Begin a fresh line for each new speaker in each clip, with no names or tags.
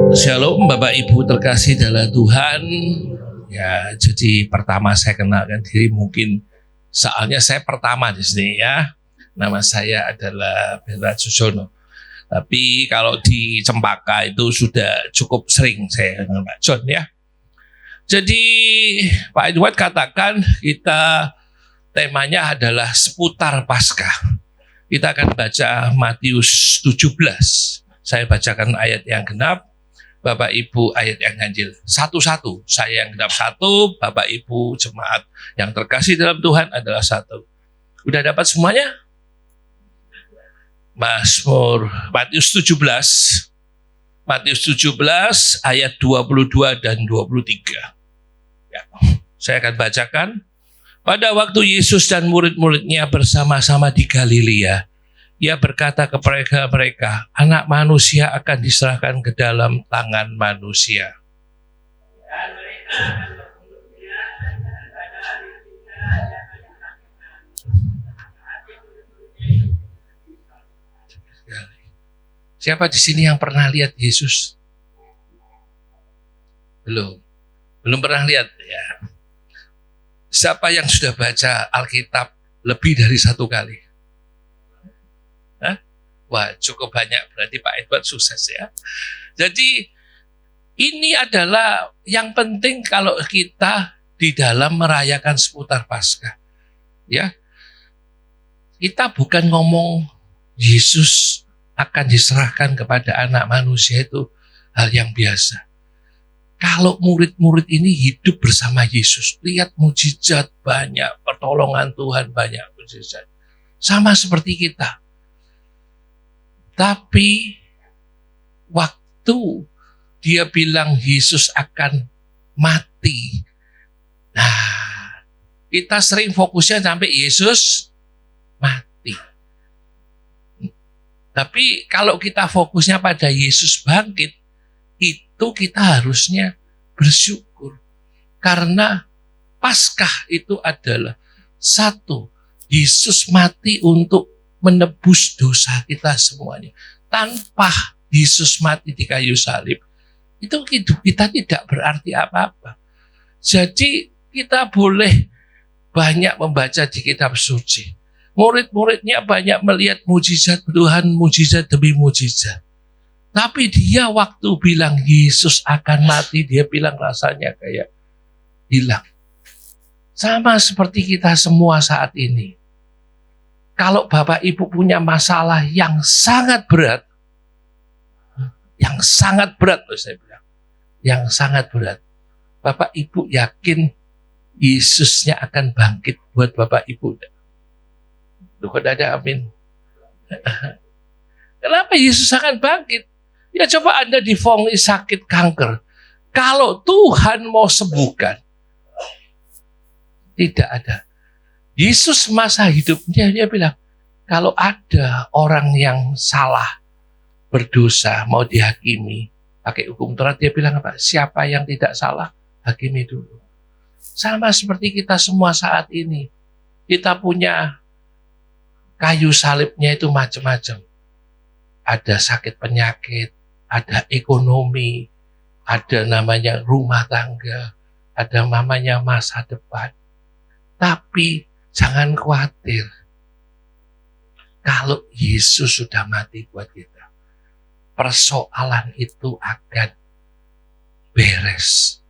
Shalom Bapak Ibu terkasih dalam Tuhan. Ya, jadi pertama saya kenalkan diri, mungkin soalnya saya pertama di sini ya. Nama saya adalah Berat Sujono. Tapi kalau di Cempaka itu sudah cukup sering saya dengan Pak John ya. Jadi Pak Edward katakan kita temanya adalah seputar Paskah. Kita akan baca Matius 17. Saya bacakan ayat yang genap, Bapak Ibu ayat yang ganjil. Satu-satu, saya yang genap satu, Bapak Ibu jemaat yang terkasih dalam Tuhan adalah satu. Udah dapat semuanya? Mazmur Matius 17. Matius 17 ayat 22 dan 23. Ya, saya akan bacakan. Pada waktu Yesus dan murid-muridnya bersama-sama di Galilea, Ia berkata kepada mereka, Anak manusia akan diserahkan ke dalam tangan manusia. Siapa di sini yang pernah lihat Yesus? Belum pernah lihat ya. Siapa yang sudah baca Alkitab lebih dari satu kali? Hah? Wah, cukup banyak, berarti Pak Edward sukses ya. Jadi ini adalah yang penting kalau kita di dalam merayakan seputar Paskah. Ya. Kita bukan ngomong Yesus akan diserahkan kepada anak manusia, itu hal yang biasa. Kalau murid-murid ini hidup bersama Yesus, lihat mujizat banyak, pertolongan Tuhan banyak mujizat. Sama seperti kita. Tapi waktu dia bilang Yesus akan mati, nah kita sering fokusnya sampai Yesus mati. Tapi kalau kita fokusnya pada Yesus bangkit, itu kita harusnya bersyukur. Karena Paskah itu adalah satu, Yesus mati untuk menebus dosa kita semuanya. Tanpa Yesus mati di kayu salib, itu hidup kita tidak berarti apa-apa. Jadi kita boleh banyak membaca di kitab suci. Murid-muridnya banyak melihat mujizat Tuhan, mujizat demi mujizat. Tapi dia waktu bilang Yesus akan mati, dia bilang rasanya kayak hilang. Sama seperti kita semua saat ini. Kalau Bapak Ibu punya masalah yang sangat berat saya bilang, yang sangat berat, Bapak Ibu yakin Yesusnya akan bangkit buat Bapak Ibu? Duh, ada amin. Kenapa Yesus akan bangkit? Ya coba Anda divonis sakit kanker. Kalau Tuhan mau sembuhkan, tidak ada. Yesus masa hidupnya dia bilang, kalau ada orang yang salah, berdosa, mau dihakimi, pakai hukum Taurat, dia bilang apa? Siapa yang tidak salah, hakimi dulu. Sama seperti kita semua saat ini. Kita punya kayu salibnya itu macam-macam. Ada sakit penyakit, ada ekonomi, ada namanya rumah tangga, ada namanya masa depan. Tapi jangan khawatir. Kalau Yesus sudah mati buat kita, persoalan itu akan beres.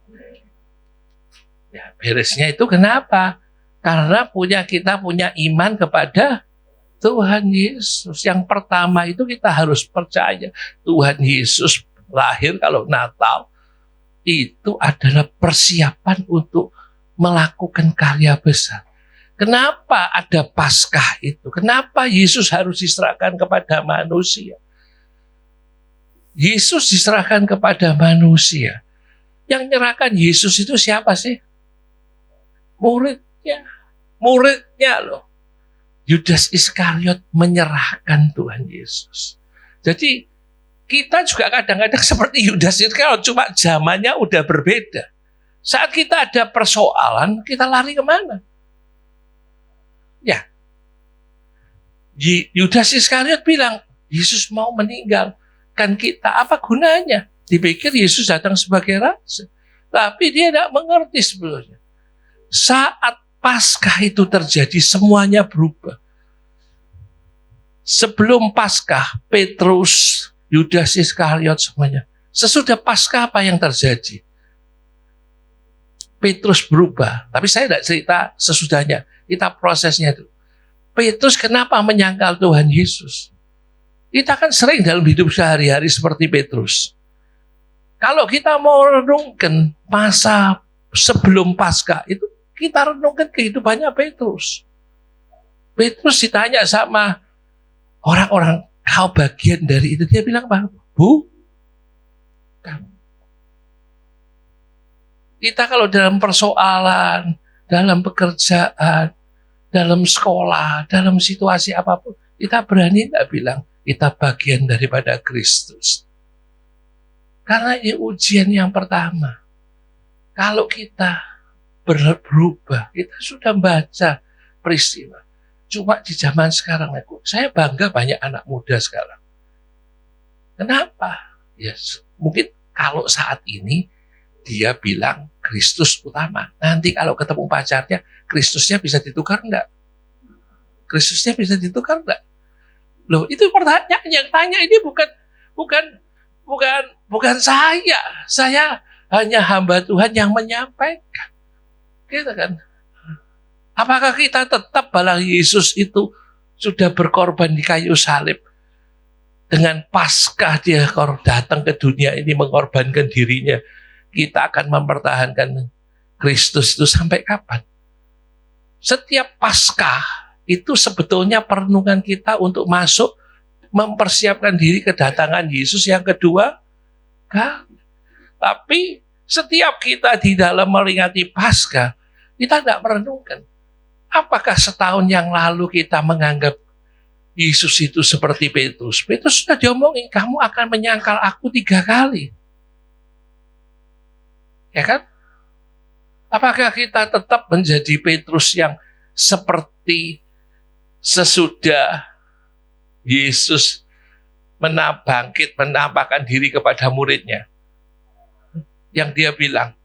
Ya, beresnya itu kenapa? Karena kita punya iman kepada Tuhan Yesus. Yang pertama itu kita harus percaya Tuhan Yesus lahir kalau Natal itu adalah persiapan untuk melakukan karya besar. Kenapa ada Paskah itu? Kenapa Yesus harus diserahkan kepada manusia? Yesus diserahkan kepada manusia. Yang menyerahkan Yesus itu siapa sih? Muridnya loh. Yudas Iskariot menyerahkan Tuhan Yesus. Jadi kita juga kadang-kadang seperti Yudas Iskariot, cuma zamannya udah berbeda. Saat kita ada persoalan, kita lari kemana? Ya, Yudas Iskariot bilang, Yesus mau meninggal. Kan kita, apa gunanya? Dipikir Yesus datang sebagai raja. Tapi dia tidak mengerti sebenarnya. Saat Paskah itu terjadi, semuanya berubah. Sebelum Paskah, Petrus, Yudas Iskariot semuanya. Sesudah Paskah apa yang terjadi? Petrus berubah. Tapi saya tidak cerita sesudahnya. Kita prosesnya itu. Petrus kenapa menyangkal Tuhan Yesus? Kita kan sering dalam hidup sehari-hari seperti Petrus. Kalau kita mau renungkan masa sebelum Paskah itu, kita renungkan kehidupannya Petrus. Petrus ditanya sama orang-orang, kau bagian dari itu. Dia bilang apa? Bukan. Kita kalau dalam persoalan, dalam pekerjaan, dalam sekolah, dalam situasi apapun, kita berani tidak bilang kita bagian daripada Kristus. Karena ini ujian yang pertama. Kalau kita berubah, kita sudah baca peristiwa. Cuma di zaman sekarang, saya bangga banyak anak muda sekarang. Kenapa? Ya, mungkin kalau saat ini dia bilang Kristus utama. Nanti kalau ketemu pacarnya, Kristusnya bisa ditukar enggak? Kristusnya bisa ditukar enggak? Loh, itu pertanyaan yang tanya ini bukan saya. Saya hanya hamba Tuhan yang menyampaikan. Gitu kan? Apakah kita tetap bahwa Yesus itu sudah berkorban di kayu salib? Dengan Paskah dia datang ke dunia ini mengorbankan dirinya. Kita akan mempertahankan Kristus itu sampai kapan? Setiap Paskah itu sebetulnya perenungan kita untuk masuk mempersiapkan diri kedatangan Yesus yang kedua kali. Tapi setiap kita di dalam meringati Paskah, kita tidak merenungkan. Apakah setahun yang lalu kita menganggap Yesus itu seperti Petrus? Petrus sudah diomongin, kamu akan menyangkal aku 3 kali. Ya kan? Apakah kita tetap menjadi Petrus yang seperti sesudah Yesus menampakkan diri kepada muridnya? Yang dia bilang,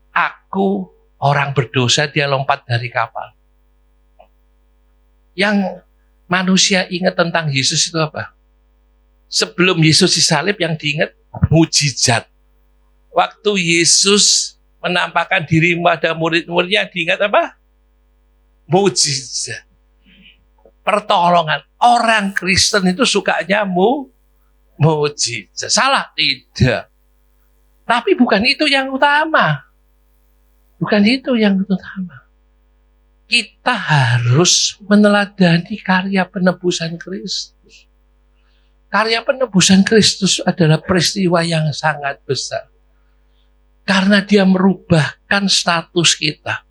aku orang berdosa, dia lompat dari kapal. Yang manusia ingat tentang Yesus itu apa? Sebelum Yesus disalib yang diingat mujizat. Waktu Yesus menampakkan diri pada murid-muridnya, diingat apa? Mujizat. Pertolongan. Orang Kristen itu sukanya mujizat. Salah? Tidak. Tapi bukan itu yang utama. Bukan itu yang utama. Kita harus meneladani karya penebusan Kristus. Karya penebusan Kristus adalah peristiwa yang sangat besar. Karena dia merubahkan status kita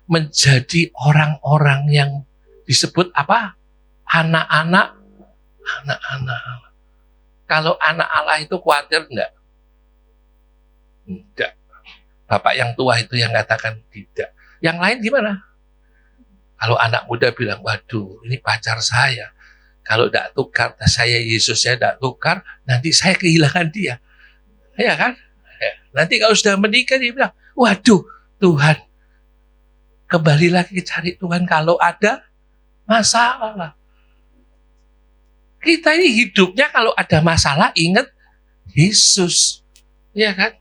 menjadi orang-orang yang disebut apa? Anak-anak. Kalau anak Allah itu khawatir enggak? Tidak. Bapak yang tua itu yang katakan tidak. Yang lain gimana? Kalau anak muda bilang, waduh ini pacar saya. Kalau tidak tukar, saya Yesus saya tidak tukar, nanti saya kehilangan dia. Ya kan? Ya. Nanti kalau sudah menikah dia bilang, waduh Tuhan, kembali lagi cari Tuhan kalau ada masalah. Kita ini hidupnya kalau ada masalah ingat Yesus. Ya kan?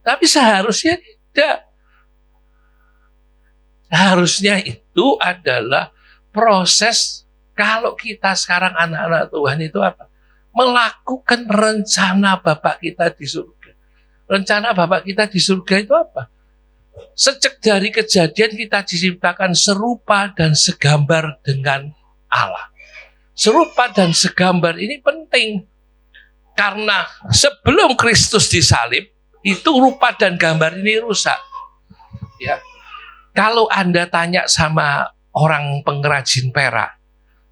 Tapi seharusnya tidak. Harusnya itu adalah proses kalau kita sekarang anak-anak Tuhan itu apa? Melakukan rencana Bapak kita di surga. Rencana Bapak kita di surga itu apa? Sejak dari kejadian kita diciptakan serupa dan segambar dengan Allah. Serupa dan segambar ini penting. Karena sebelum Kristus disalib, itu rupa dan gambar ini rusak. Ya. Kalau Anda tanya sama orang pengrajin perak,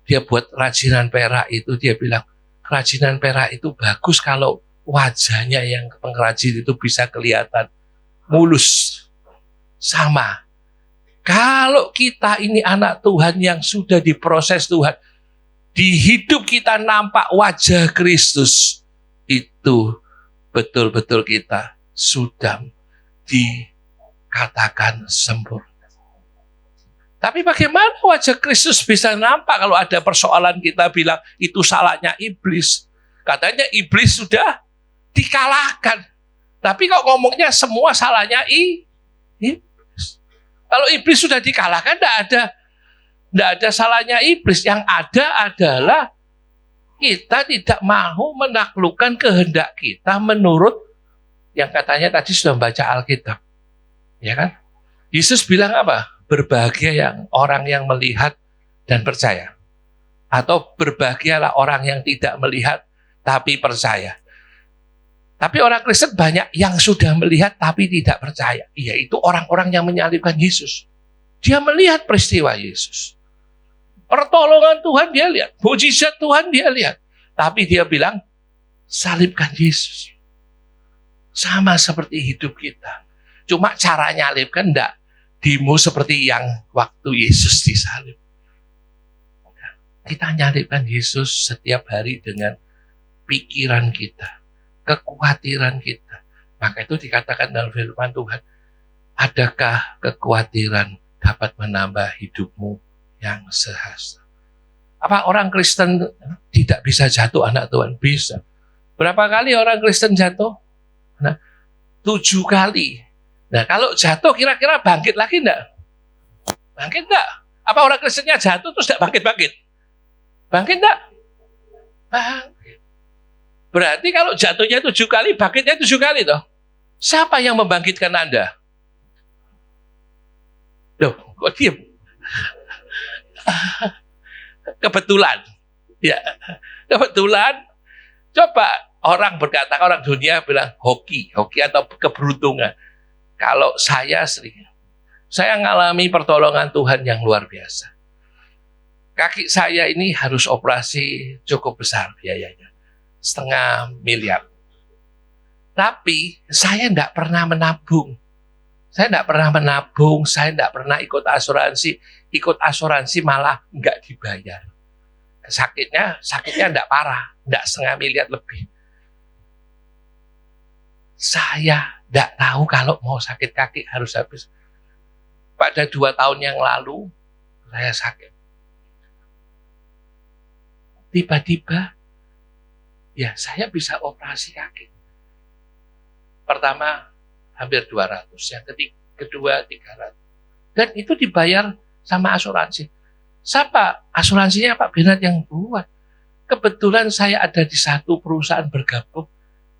dia buat kerajinan perak itu, dia bilang, kerajinan perak itu bagus kalau wajahnya yang pengrajin itu bisa kelihatan mulus. Sama. Kalau kita ini anak Tuhan yang sudah diproses Tuhan, di hidup kita nampak wajah Kristus, itu betul-betul kita sudah dikatakan sempurna. Tapi bagaimana wajah Kristus bisa nampak kalau ada persoalan kita bilang itu salahnya iblis. Katanya iblis sudah dikalahkan. Tapi kok ngomongnya semua salahnya iblis. Kalau iblis sudah dikalahkan, tidak ada salahnya iblis. Yang ada adalah kita tidak mau menaklukkan kehendak kita menurut yang katanya tadi sudah membaca Alkitab. Ya kan? Yesus bilang apa? Berbahagia orang yang melihat dan percaya. Atau berbahagialah orang yang tidak melihat tapi percaya. Tapi orang Kristen banyak yang sudah melihat tapi tidak percaya. Yaitu orang-orang yang menyalibkan Yesus. Dia melihat peristiwa Yesus. Pertolongan Tuhan dia lihat. Mujizat Tuhan dia lihat. Tapi dia bilang, salibkan Yesus. Sama seperti hidup kita. Cuma cara nyalibkan enggak demo seperti yang waktu Yesus disalib. Kita nyalibkan Yesus setiap hari dengan pikiran kita, kekhawatiran kita. Maka itu dikatakan dalam firman Tuhan, adakah kekhawatiran dapat menambah hidupmu yang sehasta? Apa orang Kristen tidak bisa jatuh anak Tuhan? Bisa. Berapa kali orang Kristen jatuh? 7 kali. Nah, kalau jatuh kira-kira bangkit lagi enggak? Bangkit enggak? Apa orang Kristennya jatuh terus enggak bangkit-bangkit? Bangkit enggak? Bangkit. Berarti kalau jatuhnya 7 kali, bangkitnya 7 kali toh. Siapa yang membangkitkan Anda? Loh, kok diam? Kebetulan. Ya, kebetulan. Coba orang berkata, orang dunia bilang hoki atau keberuntungan. Kalau saya ngalami pertolongan Tuhan yang luar biasa. Kaki saya ini harus operasi cukup besar biayanya. 500 miliar. Tapi saya tidak pernah menabung. Saya tidak pernah ikut asuransi. Ikut asuransi malah nggak dibayar. Sakitnya tidak parah, tidak 500 miliar lebih. Saya tidak tahu kalau mau sakit kaki harus habis. Pada 2 tahun yang lalu, saya sakit. Tiba-tiba, ya saya bisa operasi kaki. Pertama, hampir 200. Yang kedua, 300. Dan itu dibayar sama asuransi. Siapa? Asuransinya Pak Bernard yang buat. Kebetulan saya ada di satu perusahaan bergabung.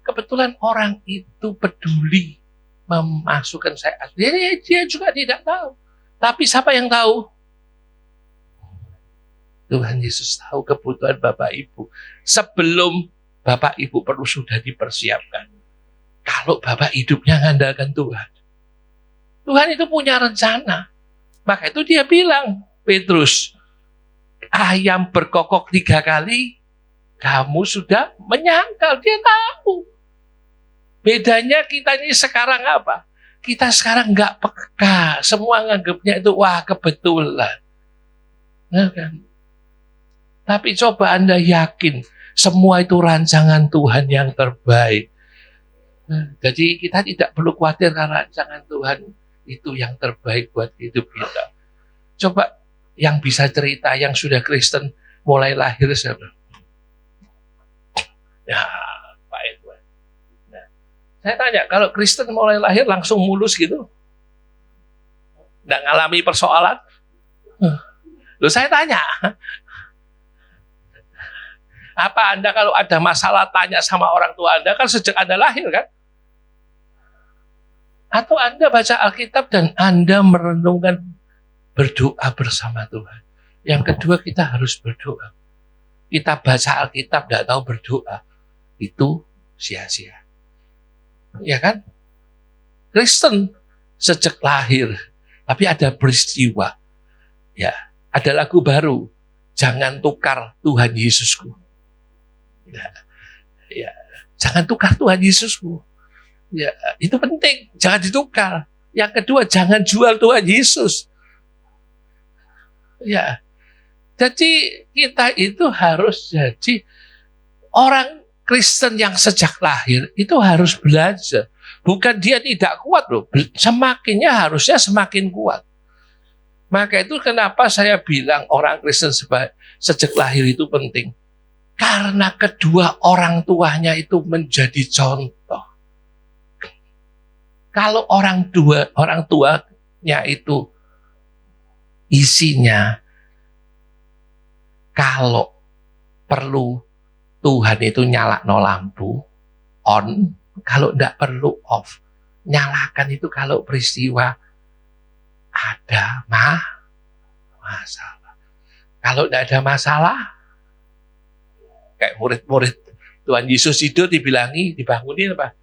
Kebetulan orang itu peduli memasukkan saya. Dia juga tidak tahu. Tapi siapa yang tahu? Tuhan Yesus tahu kebutuhan Bapak Ibu. Sebelum Bapak Ibu perlu sudah dipersiapkan. Kalau Bapak hidupnya mengandalkan Tuhan. Tuhan itu punya rencana. Maka itu dia bilang, Petrus, ayam berkokok 3 kali, kamu sudah menyangkal. Dia tahu. Bedanya kita ini sekarang apa? Kita sekarang nggak peka. Semua nganggapnya itu, wah kebetulan. Nah, kan? Tapi coba Anda yakin, semua itu rancangan Tuhan yang terbaik. Nah, jadi kita tidak perlu khawatir karena rancangan Tuhan itu yang terbaik buat hidup kita. Coba yang bisa cerita, yang sudah Kristen, mulai lahir siapa? Ya, Pak Edward. Nah, saya tanya, kalau Kristen mulai lahir langsung mulus gitu? Nggak ngalami persoalan? Loh, saya tanya. Apa Anda kalau ada masalah tanya sama orang tua Anda, kan sejak Anda lahir kan? Atau Anda baca Alkitab dan Anda merenungkan berdoa bersama Tuhan. Yang kedua, kita harus berdoa. Kita baca Alkitab tidak tahu berdoa, itu sia-sia. Ya kan? Kristen sejak lahir, tapi ada peristiwa. Ya, ada lagu baru. Jangan tukar Tuhan Yesusku. Ya, jangan tukar Tuhan Yesusku. Ya, itu penting, jangan ditukar. Yang kedua, jangan jual Tuhan Yesus. Ya, jadi kita itu harus jadi orang Kristen yang sejak lahir itu harus belajar. Bukan dia tidak kuat loh, semakinnya harusnya semakin kuat. Maka itu kenapa saya bilang orang Kristen sejak lahir itu penting. Karena kedua orang tuanya itu menjadi contoh. Kalau orang tuanya itu isinya, kalau perlu Tuhan itu nyalakan lampu, on, kalau tidak perlu off. Nyalakan itu kalau peristiwa ada masalah. Kalau tidak ada masalah, kayak murid-murid Tuhan Yesus itu dibangunin apa?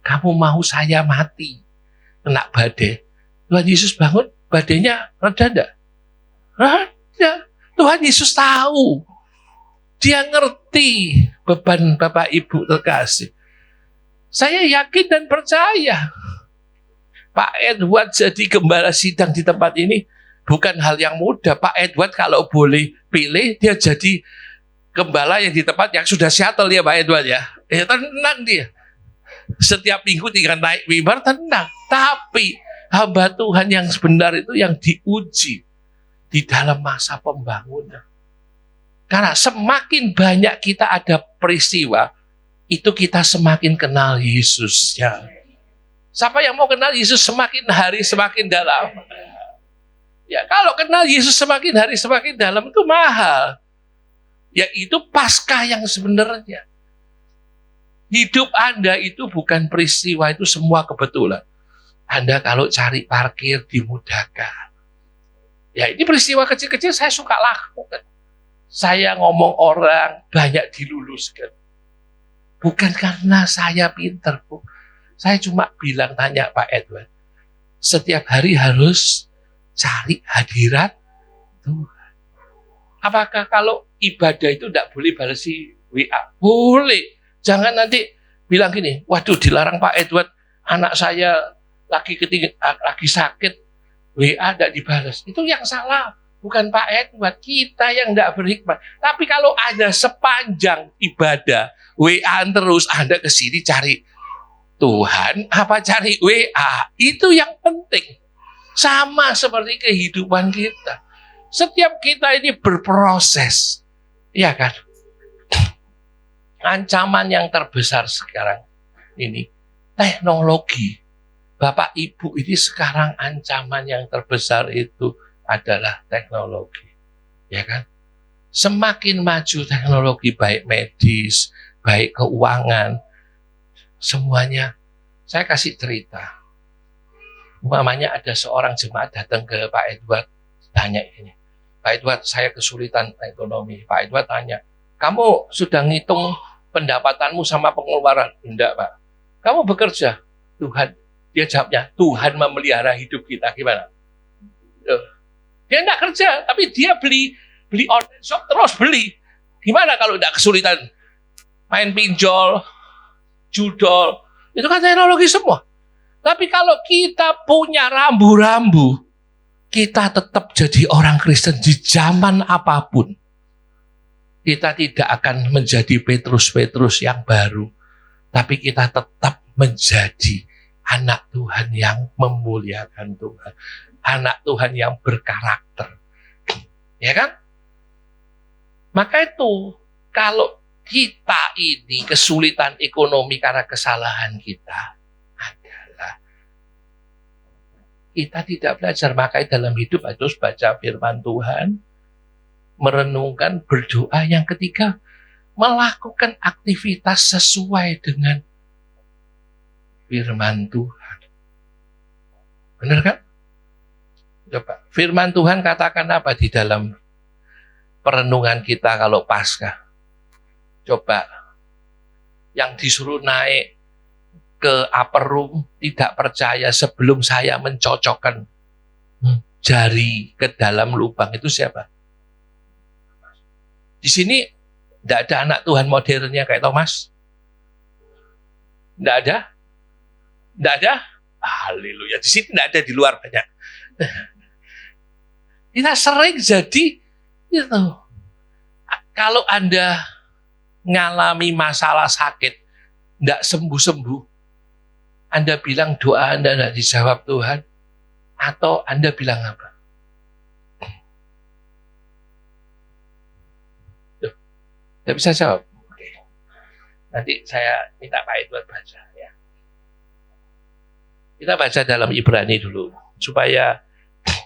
Kamu mau saya mati, kena badai. Tuhan Yesus bangun, badainya reda enggak? Reda. Tuhan Yesus tahu. Dia ngerti beban Bapak Ibu terkasih. Saya yakin dan percaya Pak Edward jadi gembala sidang di tempat ini bukan hal yang mudah. Pak Edward kalau boleh pilih, dia jadi gembala yang di tempat yang sudah settle ya Pak Edward ya. Tenang dia. Setiap minggu tinggal naik mimbar, tenang. Tapi hamba Tuhan yang sebenar itu yang diuji di dalam masa pembangunan. Karena semakin banyak kita ada peristiwa, itu kita semakin kenal Yesus. Ya. Siapa yang mau kenal Yesus semakin hari semakin dalam? Ya, kalau kenal Yesus semakin hari semakin dalam itu mahal. Ya, itu Paskah yang sebenarnya. Hidup Anda itu bukan peristiwa, itu semua kebetulan. Anda kalau cari parkir dimudahkan. Ya, ini peristiwa kecil-kecil saya suka lakukan. Saya ngomong orang banyak diluluskan. Bukan karena saya pinter, Bu. Saya cuma bilang tanya Pak Edward. Setiap hari harus cari hadirat Tuhan. Apakah kalau ibadah itu tidak boleh balas WA? Boleh. Jangan nanti bilang gini, waduh dilarang Pak Edward, anak saya lagi sakit, WA tidak dibalas. Itu yang salah. Bukan Pak Edward, kita yang tidak berhikmat. Tapi kalau ada sepanjang ibadah, WA terus, Anda ke sini cari Tuhan, apa cari WA? Itu yang penting. Sama seperti kehidupan kita. Setiap kita ini berproses. Ya kan? Ancaman yang terbesar sekarang ini, teknologi. Bapak Ibu ini sekarang ancaman yang terbesar itu adalah teknologi, ya kan? Semakin maju teknologi, baik medis, baik keuangan, semuanya. Saya kasih cerita. Umpamanya ada seorang jemaat datang ke Pak Edward, tanya ini, Pak Edward, saya kesulitan ekonomi. Pak Edward tanya, kamu sudah ngitung pendapatanmu sama pengeluaran? Enggak, Pak. Kamu bekerja? Tuhan. Dia jawabnya, Tuhan memelihara hidup kita. Gimana? Dia enggak kerja, tapi dia beli online shop terus beli. Gimana kalau enggak kesulitan? Main pinjol, judol, itu kan teknologi semua. Tapi kalau kita punya rambu-rambu, kita tetap jadi orang Kristen di zaman apapun. Kita tidak akan menjadi Petrus-Petrus yang baru. Tapi kita tetap menjadi anak Tuhan yang memuliakan Tuhan. Anak Tuhan yang berkarakter. Ya kan? Maka itu, kalau kita ini kesulitan ekonomi karena kesalahan kita adalah kita tidak belajar. Makanya dalam hidup harus baca firman Tuhan, merenungkan, berdoa. Yang ketiga, melakukan aktivitas sesuai dengan firman Tuhan. Benar kan? Coba, firman Tuhan katakan apa di dalam perenungan kita kalau Paskah? Coba, yang disuruh naik ke upper room tidak percaya sebelum saya mencocokkan jari ke dalam lubang, itu siapa? Di sini tidak ada anak Tuhan modernnya kayak Thomas. Tidak ada? Tidak ada? Haleluya. Di sini tidak ada, di luar banyak. Kita sering jadi itu. Kalau Anda ngalami masalah sakit, tidak sembuh-sembuh, Anda bilang doa Anda tidak dijawab Tuhan, atau Anda bilang apa? Tidak bisa jawab. Oke. Nanti saya minta Pak Edward baca ya. Kita baca dalam Ibrani dulu supaya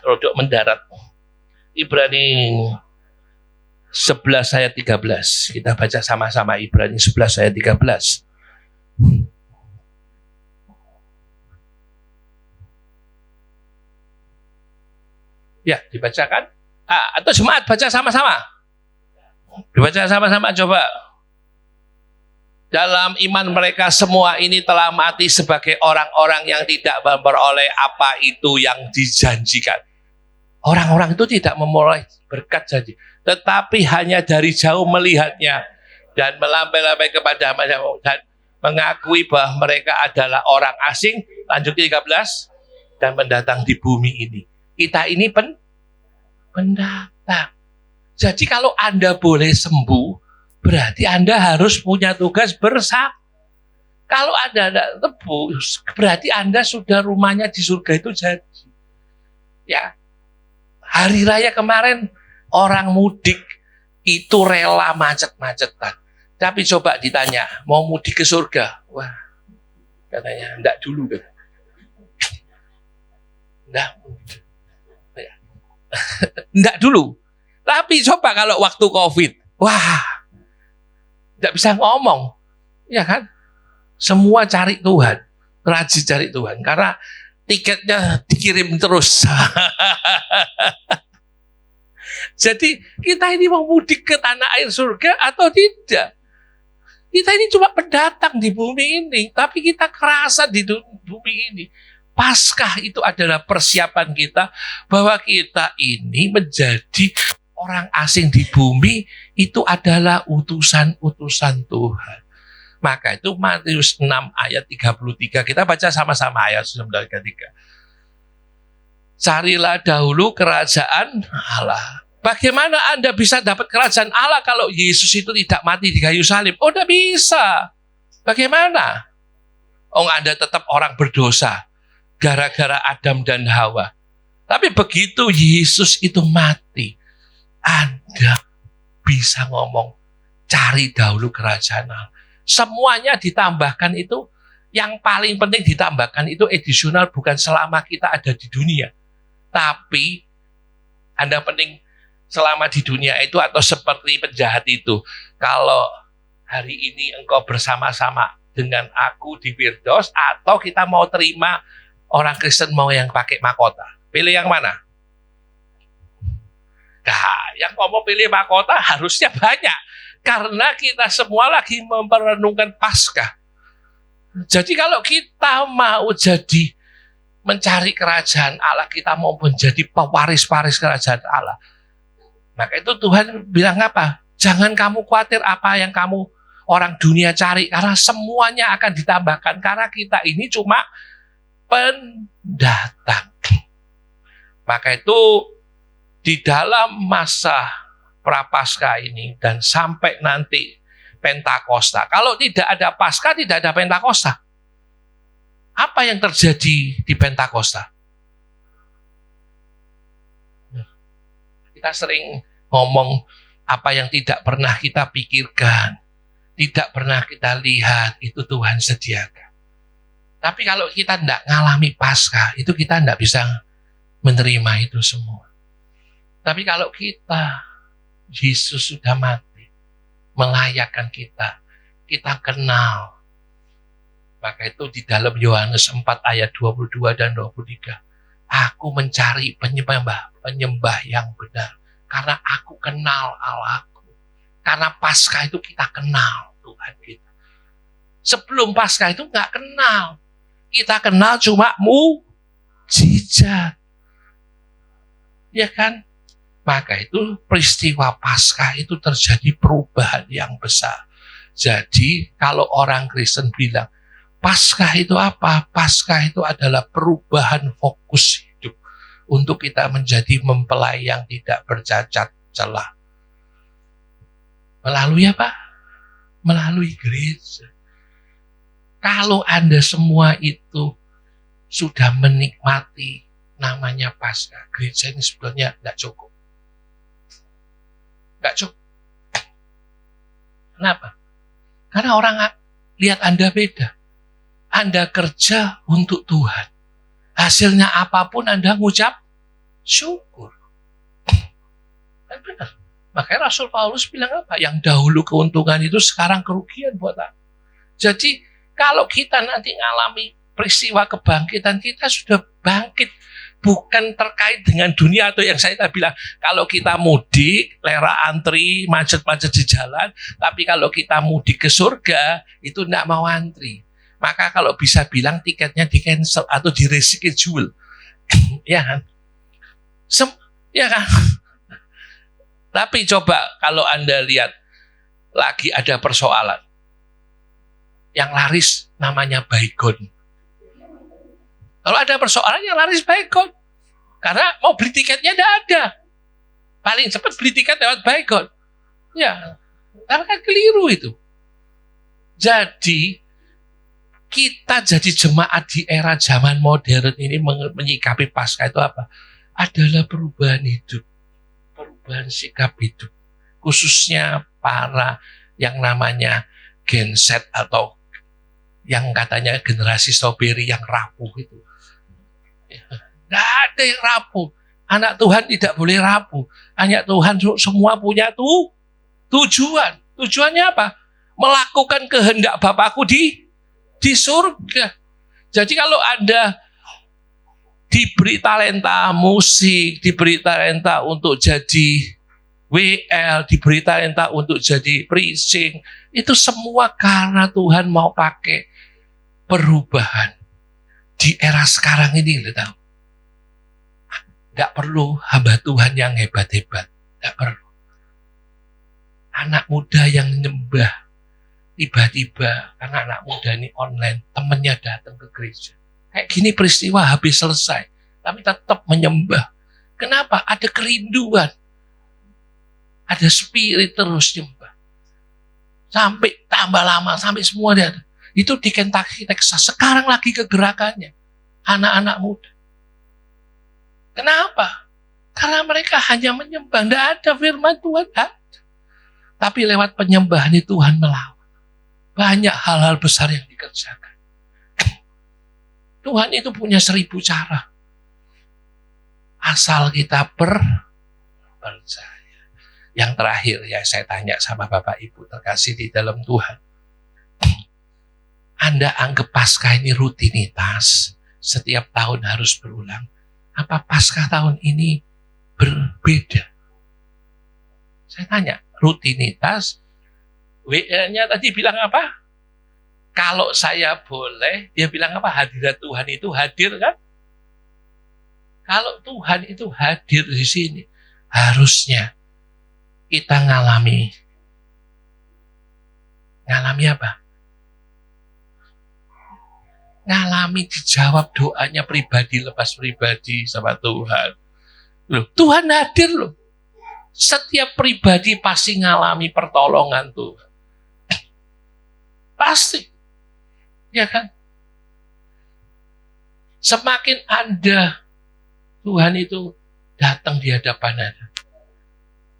rodok mendarat. Ibrani 11 ayat 13. Kita baca sama-sama Ibrani 11 ayat 13. Ya, dibacakan. Atau jemaat baca sama-sama. Dibaca sama-sama coba. Dalam iman mereka semua ini telah mati sebagai orang-orang yang tidak memperoleh apa itu yang dijanjikan. Orang-orang itu tidak memulai berkat janji, tetapi hanya dari jauh melihatnya dan melambai-lambai kepada dan mengakui bahwa mereka adalah orang asing. Lanjut 13, dan mendatang di bumi ini. Kita ini pendatang. Jadi kalau Anda boleh sembuh, berarti Anda harus punya tugas bersaksi. Kalau Anda tidak tebus, berarti Anda sudah rumahnya di surga itu jadi. Ya, hari raya kemarin orang mudik itu rela macet-macetan. Tapi coba ditanya, mau mudik ke surga? Wah, katanya enggak dulu kan. Enggak dulu. Tapi coba kalau waktu COVID, wah, enggak bisa ngomong, ya kan? Semua cari Tuhan, rajin cari Tuhan, karena tiketnya dikirim terus. Jadi kita ini mau mudik ke tanah air surga atau tidak? Kita ini cuma pendatang di bumi ini, tapi kita kerasa di bumi ini. Paskah itu adalah persiapan kita bahwa kita ini menjadi orang asing di bumi, itu adalah utusan-utusan Tuhan. Maka itu Matius 6 ayat 33. Kita baca sama-sama ayat 33. Carilah dahulu kerajaan Allah. Bagaimana Anda bisa dapat kerajaan Allah kalau Yesus itu tidak mati di kayu salib? Oh, tidak bisa. Bagaimana? Oh, Anda tetap orang berdosa gara-gara Adam dan Hawa. Tapi begitu Yesus itu mati, Anda bisa ngomong, cari dahulu kerajaan Allah. Semuanya ditambahkan itu, yang paling penting ditambahkan itu additional, bukan selama kita ada di dunia. Tapi Anda penting selama di dunia itu, atau seperti penjahat itu. Kalau hari ini engkau bersama-sama dengan aku di Firdaus, atau kita mau terima orang Kristen mau yang pakai mahkota. Pilih yang mana? Nah, yang mau pilih mahkota harusnya banyak. Karena kita semua lagi memperenungkan Paskah. Jadi kalau kita mau jadi mencari kerajaan Allah, kita mau menjadi pewaris-waris kerajaan Allah, maka itu Tuhan bilang apa? Jangan kamu khawatir apa yang kamu orang dunia cari, karena semuanya akan ditambahkan. Karena kita ini cuma pendatang. Maka itu di dalam masa Prapaskah ini dan sampai nanti Pentakosta. Kalau tidak ada Paskah, tidak ada Pentakosta. Apa yang terjadi di Pentakosta? Kita sering ngomong apa yang tidak pernah kita pikirkan, tidak pernah kita lihat, itu Tuhan sediakan. Tapi kalau kita tidak ngalami Paskah, itu kita tidak bisa menerima itu semua. Tapi kalau kita, Yesus sudah mati, melayakkan kita, kita kenal. Maka itu di dalam Yohanes 4 ayat 22 dan 23. Aku mencari penyembah yang benar. Karena aku kenal Allahku. Karena Paskah itu kita kenal Tuhan kita. Sebelum Paskah itu nggak kenal. Kita kenal cuma mujizat. Ya kan? Maka itu peristiwa Paskah itu terjadi perubahan yang besar. Jadi kalau orang Kristen bilang, Paskah itu apa? Paskah itu adalah perubahan fokus hidup untuk kita menjadi mempelai yang tidak bercacat celah. Melalui apa? melalui gereja. Kalau Anda semua itu sudah menikmati namanya Paskah, gereja ini sebenarnya nggak cukup. Nggak cukup. Kenapa? Karena orang lihat Anda beda. Anda kerja untuk Tuhan. Hasilnya apapun Anda ngucap syukur. Kan benar. Makanya Rasul Paulus bilang apa? Yang dahulu keuntungan itu sekarang kerugian buat aku. Jadi kalau kita nanti ngalami peristiwa kebangkitan, kita sudah bangkit. Bukan terkait dengan dunia atau yang saya tadi bilang. Kalau kita mudik, lera antri, macet-macet di jalan. Tapi kalau kita mudik ke surga, itu tidak mau antri. Maka kalau bisa bilang tiketnya di-cancel atau di-reschedule. Ya kan? Ya kan? Tapi coba kalau Anda lihat, lagi ada persoalan. Yang laris namanya Baygon. Kalau ada persoalan yang laris Baygon. Karena mau beli tiketnya tidak ada. Paling cepat beli tiket lewat Baygon. Ya, tapi kan keliru itu. Jadi, kita jadi jemaat di era zaman modern ini menyikapi Paskah itu apa? Adalah perubahan hidup. Perubahan sikap hidup. Khususnya para yang namanya Gen Z atau yang katanya generasi strawberry yang rapuh itu. Tidak ada yang rapuh. Anak Tuhan tidak boleh rapuh. Anak Tuhan semua punya tujuan. Tujuannya apa? Melakukan kehendak Bapakku di surga. Jadi kalau Anda diberi talenta musik, diberi talenta untuk jadi WL, diberi talenta untuk jadi preaching, itu semua karena Tuhan mau pakai perubahan. Di era sekarang ini, tahu? Tidak perlu hamba Tuhan yang hebat-hebat. Tidak perlu. Anak muda yang nyembah. Tiba-tiba, karena anak muda ini online, temannya datang ke gereja. Kayak gini peristiwa habis selesai. Tapi tetap menyembah. Kenapa? Ada kerinduan. Ada spirit terus nyembah. Sampai tambah lama, sampai semua dia. Itu di Kentucky, Texas. Sekarang lagi kegerakannya. Anak-anak muda. Kenapa? Karena mereka hanya menyembah. Tidak ada firman Tuhan. Tapi lewat penyembahan itu Tuhan melawan. Banyak hal-hal besar yang dikerjakan. Tuhan itu punya 1000 cara. Asal kita percaya. Yang terakhir ya saya tanya sama Bapak Ibu terkasih di dalam Tuhan. Anda anggap Paskah ini rutinitas. Setiap tahun harus berulang. Apa Paskah tahun ini berbeda? Saya tanya, rutinitas, WL-nya tadi bilang apa? Kalau saya boleh, dia bilang apa? Hadirat Tuhan itu hadir kan? Kalau Tuhan itu hadir di sini, harusnya kita ngalami apa? Ngalami dijawab doanya pribadi lepas pribadi sama Tuhan. Loh, Tuhan hadir loh. Setiap pribadi pasti ngalami pertolongan Tuhan. Pasti. Ya kan? Semakin Anda, Tuhan itu datang di hadapan Anda.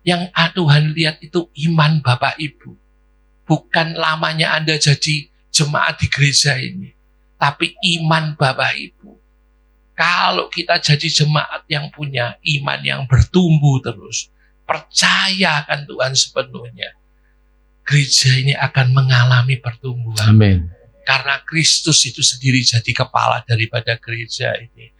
Yang Tuhan lihat itu iman Bapak Ibu. Bukan lamanya Anda jadi jemaat di gereja ini. Tapi iman Bapak Ibu. Kalau kita jadi jemaat yang punya iman yang bertumbuh terus. Percayakan Tuhan sepenuhnya. Gereja ini akan mengalami pertumbuhan.
Amin.
Karena Kristus itu sendiri jadi kepala daripada gereja ini.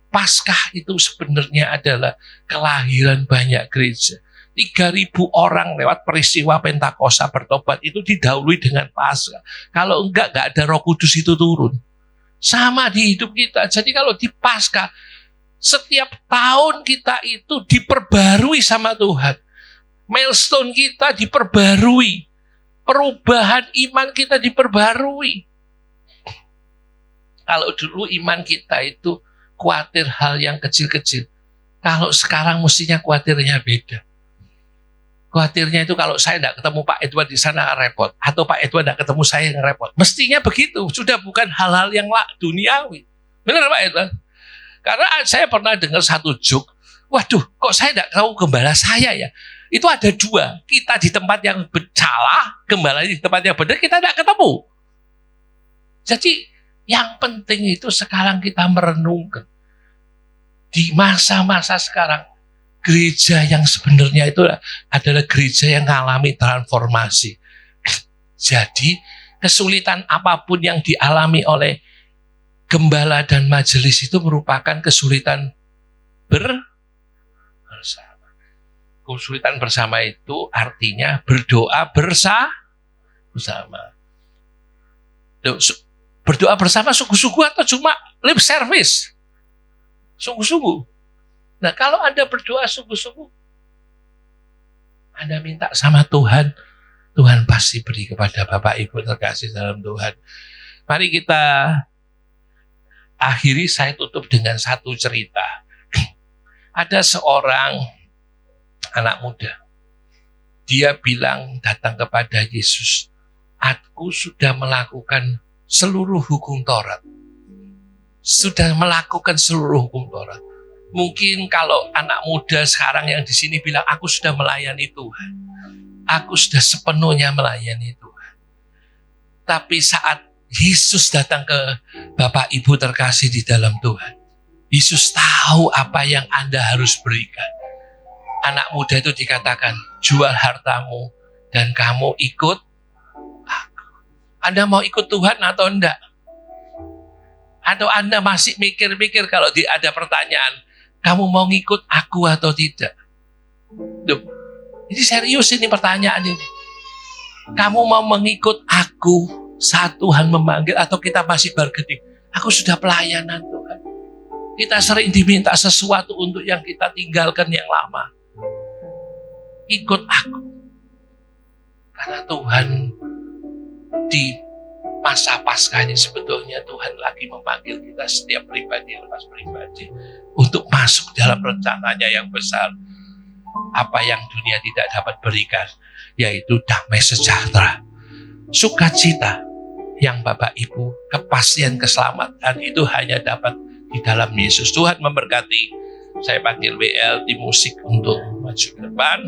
Paskah itu sebenarnya adalah kelahiran banyak gereja. 3.000 orang lewat peristiwa Pentakosta bertobat itu didahului dengan Paskah. Kalau enggak ada Roh Kudus itu turun. Sama di hidup kita. Jadi kalau di Paskah, setiap tahun kita itu diperbarui sama Tuhan. Milestone kita diperbarui. Perubahan iman kita diperbarui. Kalau dulu iman kita itu khawatir hal yang kecil-kecil. Kalau sekarang mestinya khawatirnya beda. Khawatirnya itu kalau saya tidak ketemu Pak Edward di sana repot, atau Pak Edward tidak ketemu saya yang repot. Mestinya begitu, sudah bukan hal-hal yang duniawi. Benar Pak Edward? Karena saya pernah dengar satu joke, waduh kok saya tidak tahu gembala saya ya. Itu ada dua, kita di tempat yang salah, gembala di tempat yang benar, kita tidak ketemu. Jadi yang penting itu sekarang kita merenungkan. Di masa-masa sekarang, gereja yang sebenarnya itu adalah gereja yang mengalami transformasi. Jadi kesulitan apapun yang dialami oleh gembala dan majelis itu merupakan kesulitan bersama. Kesulitan bersama itu artinya berdoa bersama. Berdoa bersama sungguh-sungguh atau cuma lip service? Sungguh-sungguh. Nah, kalau Anda berdoa sungguh-sungguh, Anda minta sama Tuhan, Tuhan pasti beri kepada Bapak Ibu terkasih dalam Tuhan. Mari kita akhiri, saya tutup dengan satu cerita. Ada seorang anak muda. Dia bilang datang kepada Yesus, aku sudah melakukan seluruh hukum Taurat. Sudah melakukan seluruh hukum Taurat. Mungkin kalau anak muda sekarang yang di sini bilang, aku sudah melayani Tuhan. Aku sudah sepenuhnya melayani Tuhan. Tapi saat Yesus datang ke Bapak Ibu terkasih di dalam Tuhan, Yesus tahu apa yang Anda harus berikan. Anak muda itu dikatakan, jual hartamu dan kamu ikut aku. Anda mau ikut Tuhan atau enggak? Atau Anda masih mikir-mikir kalau ada pertanyaan, kamu mau ngikut aku atau tidak? Duh, ini serius ini pertanyaan ini. Kamu mau mengikut aku saat Tuhan memanggil atau kita masih bargaining? Aku sudah pelayanan Tuhan. Kita sering diminta sesuatu untuk yang kita tinggalkan yang lama. Ikut aku. Karena Tuhan di masa Paskah ini sebetulnya Tuhan lagi memanggil kita setiap pribadi lepas pribadi untuk masuk dalam rencananya yang besar. Apa yang dunia tidak dapat berikan, yaitu damai sejahtera, sukacita yang Bapak Ibu, kepastian keselamatan itu hanya dapat di dalam Yesus. Tuhan memberkati. Saya panggil WL di musik untuk maju ke depan.